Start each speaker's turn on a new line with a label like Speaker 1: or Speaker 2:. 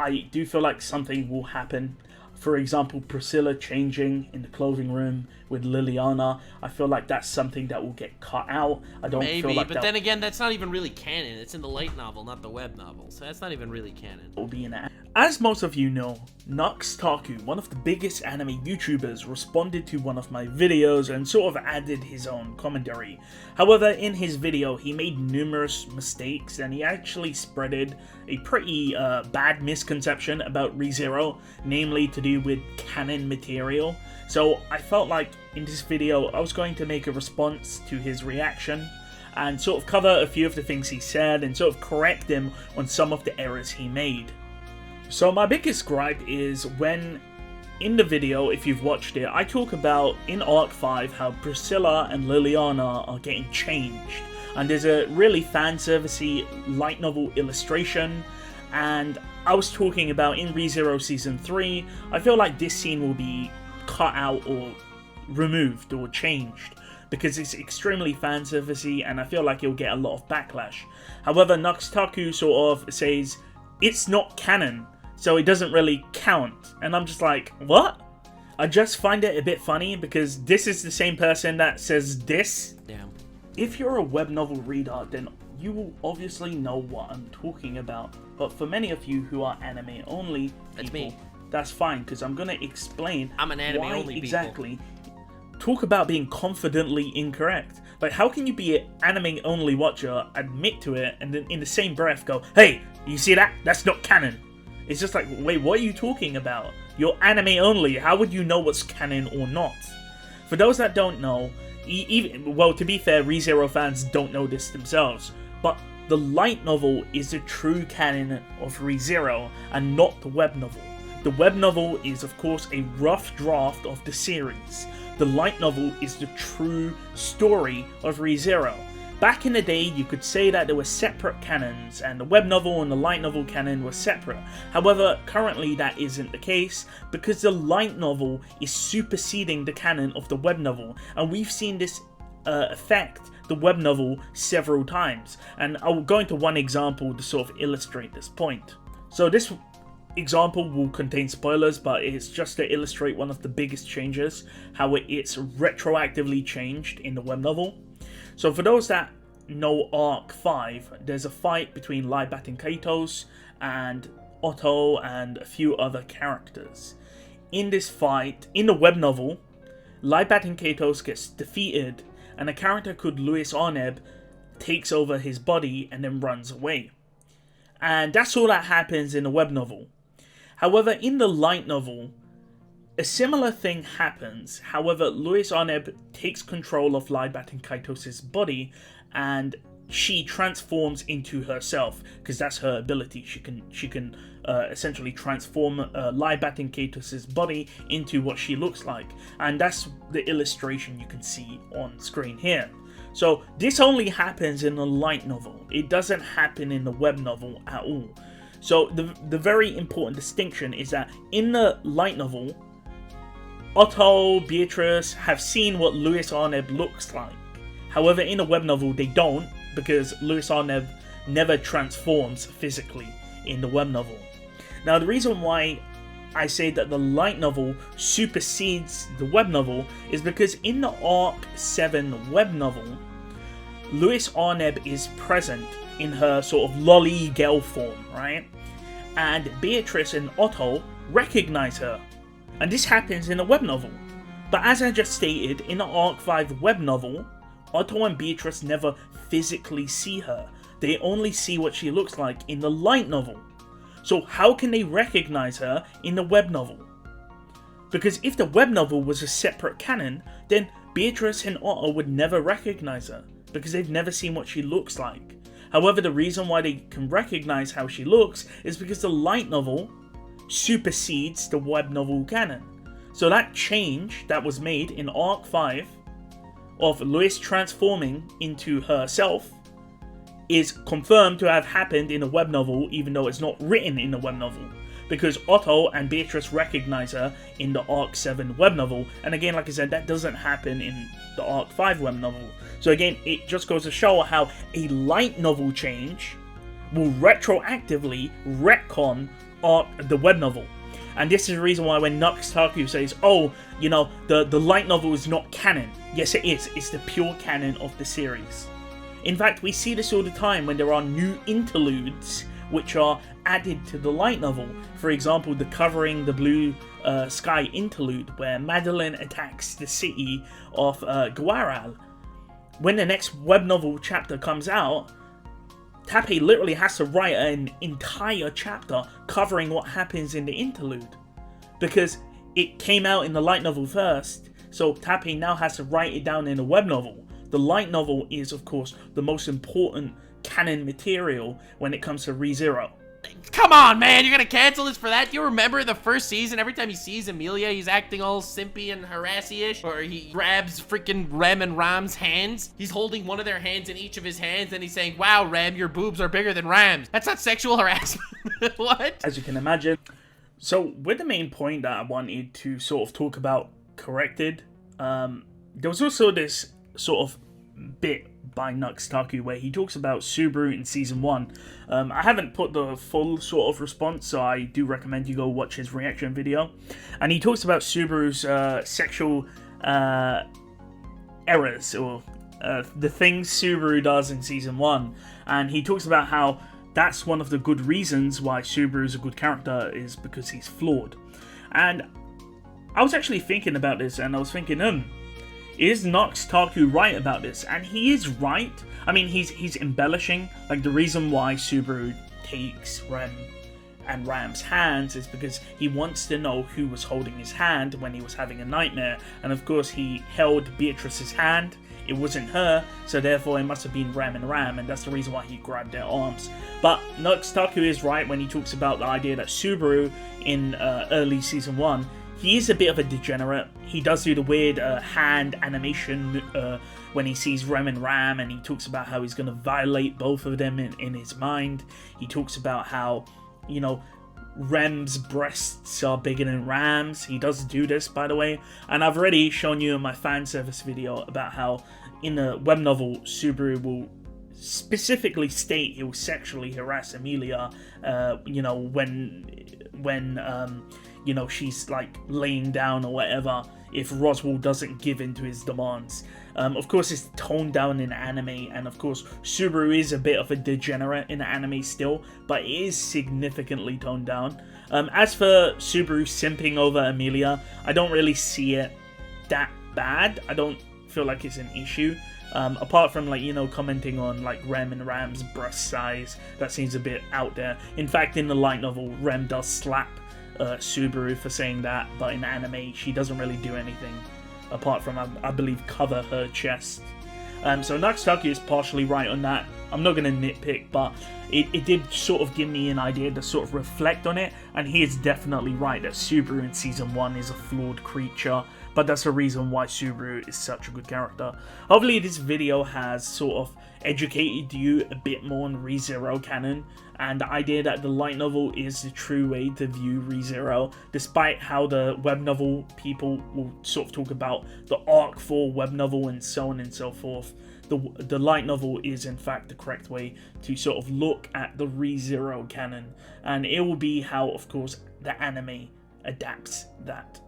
Speaker 1: I do feel like something will happen. For example, Priscilla changing in the clothing room with Liliana. I feel like that's something that will get cut out. I don't feel like
Speaker 2: but then again, that's not even really canon. It's in the light novel, not the web novel. So that's not even really canon.
Speaker 1: Will be in it. As most of you know, Nux Taku, one of the biggest anime YouTubers, responded to one of my videos and sort of added his own commentary. However, in his video, he made numerous mistakes and he actually spreaded a pretty bad misconception about rezero, namely to do with canon material. So I felt like in this video I was going to make a response to his reaction and sort of cover a few of the things he said and sort of correct him on some of the errors he made. So my biggest gripe is when in the video, if you've watched it, I talk about in Arc 5 how Priscilla and Liliana are getting changed. And there's a really fan servicey light novel illustration, and I was talking about in ReZero Season 3, I feel like this scene will be cut out or removed or changed because it's extremely fan servicey and I feel like it'll get a lot of backlash. However, Nux Taku sort of says it's not canon, so it doesn't really count, and I'm just like, what? I just find it a bit funny because this is the same person that says this.
Speaker 2: Damn.
Speaker 1: If you're a web novel reader, then you will obviously know what I'm talking about. But for many of you who are anime only people, that's fine, because I'm going to explain
Speaker 2: I'm an anime
Speaker 1: why
Speaker 2: only
Speaker 1: exactly. Talk about being confidently incorrect. Like, how can you be an anime only watcher, admit to it, and then in the same breath go, hey, you see that? That's not canon. It's just like, wait, what are you talking about? You're anime only. How would you know what's canon or not? For those that don't know, well, to be fair, ReZero fans don't know this themselves, but the light novel is the true canon of ReZero and not the web novel. The web novel is, of course, a rough draft of the series. The light novel is the true story of ReZero. Back in the day, you could say that there were separate canons, and the web novel and the light novel canon were separate. However, currently that isn't the case, because the light novel is superseding the canon of the web novel, and we've seen this affect the web novel several times. And I'll go into one example to sort of illustrate this point. So this example will contain spoilers, but it's just to illustrate one of the biggest changes, how it's retroactively changed in the web novel. So for those that know Arc 5, there's a fight between Libat and Kaitos and Otto and a few other characters. In this fight, in the web novel, Libat and Kaitos gets defeated and a character called Luis Arneb takes over his body and then runs away. And that's all that happens in the web novel. However, in the light novel, a similar thing happens. However, Luis Arneb takes control of Libat and Kaitos' body and she transforms into herself, because that's her ability. She can essentially transform Libat and Kaitos' body into what she looks like, and that's the illustration you can see on screen here. So this only happens in the light novel. It doesn't happen in the web novel at all. So the very important distinction is that in the light novel, Otto, Beatrice have seen what Luis Arneb looks like. However, in a web novel, they don't, because Luis Arneb never transforms physically in the web novel. Now, the reason why I say that the light novel supersedes the web novel is because in the Arc 7 web novel, Luis Arneb is present in her sort of lolly girl form, right? And Beatrice and Otto recognize her. And this happens in a web novel. But as I just stated, in the Arc 5 web novel, Otto and Beatrice never physically see her. They only see what she looks like in the light novel. So how can they recognize her in the web novel? Because if the web novel was a separate canon, then Beatrice and Otto would never recognize her, because they've never seen what she looks like. However, the reason why they can recognize how she looks is because the light novel supersedes the web novel canon. So that change that was made in Arc 5 of Luis transforming into herself is confirmed to have happened in the web novel, even though it's not written in the web novel, because Otto and Beatrice recognize her in the Arc 7 web novel, and again, like I said, that doesn't happen in the Arc 5 web novel. So again, it just goes to show how a light novel change will retroactively retcon the web novel. And this is the reason why when Nux Taku says, oh, you know, the light novel is not canon. Yes, it is. It's the pure canon of the series. In fact, we see this all the time when there are new interludes which are added to the light novel. For example, the Covering the Blue Sky interlude, where Madeline attacks the city of Guaral. When the next web novel chapter comes out, Tappei literally has to write an entire chapter covering what happens in the interlude, because it came out in the light novel first, so Tappei now has to write it down in the web novel. The light novel is, of course, the most important canon material when it comes to ReZero.
Speaker 2: Come on, man, you're gonna cancel this for that? Do you remember the first season? Every time he sees Emilia, he's acting all simpy and harassy-ish, or he grabs freaking Rem and Ram's hands. He's holding one of their hands in each of his hands, and he's saying, wow, Rem, your boobs are bigger than Ram's. That's not sexual harassment. What?
Speaker 1: As you can imagine. So, with the main point that I wanted to sort of talk about corrected, there was also this sort of bit by Nux Taku where he talks about Subaru in season 1. I haven't put the full sort of response, so I do recommend you go watch his reaction video. And he talks about Subaru's sexual errors, or the things Subaru does in season 1. And he talks about how that's one of the good reasons why Subaru is a good character, is because he's flawed. And I was actually thinking about this, and I was thinking, is Nux Taku right about this? And he is right. I mean, he's embellishing. Like, the reason why Subaru takes Rem and Ram's hands is because he wants to know who was holding his hand when he was having a nightmare. And of course, he held Beatrice's hand. It wasn't her, so therefore it must have been Rem and Ram, and that's the reason why he grabbed their arms. But Nux Taku is right when he talks about the idea that Subaru in early season 1, he is a bit of a degenerate. He does do the weird hand animation when he sees Rem and Ram, and he talks about how he's going to violate both of them in his mind. He talks about how, you know, Rem's breasts are bigger than Ram's. He does do this, by the way. And I've already shown you in my fan service video about how in the web novel, Subaru will specifically state he will sexually harass Emilia, you know, when you know, she's like laying down or whatever, if Roswell doesn't give in to his demands. Of course, it's toned down in anime, and of course, Subaru is a bit of a degenerate in anime still, but it is significantly toned down. As for Subaru simping over Emilia, I don't really see it that bad. I don't feel like it's an issue. Apart from, like, you know, commenting on like Rem and Ram's breast size, that seems a bit out there. In fact, in the light novel, Rem does slap Subaru for saying that, but in anime she doesn't really do anything apart from, I believe, cover her chest. So Nux Taku is partially right on that. I'm not going to nitpick, but it did sort of give me an idea to sort of reflect on it, and he is definitely right that Subaru in season 1 is a flawed creature, but that's the reason why Subaru is such a good character. Hopefully this video has sort of educated you a bit more on ReZero canon, and the idea that the light novel is the true way to view ReZero, despite how the web novel people will sort of talk about the arc for web novel and so on and so forth. The light novel is in fact the correct way to sort of look at the ReZero canon, and it will be how, of course, the anime adapts that.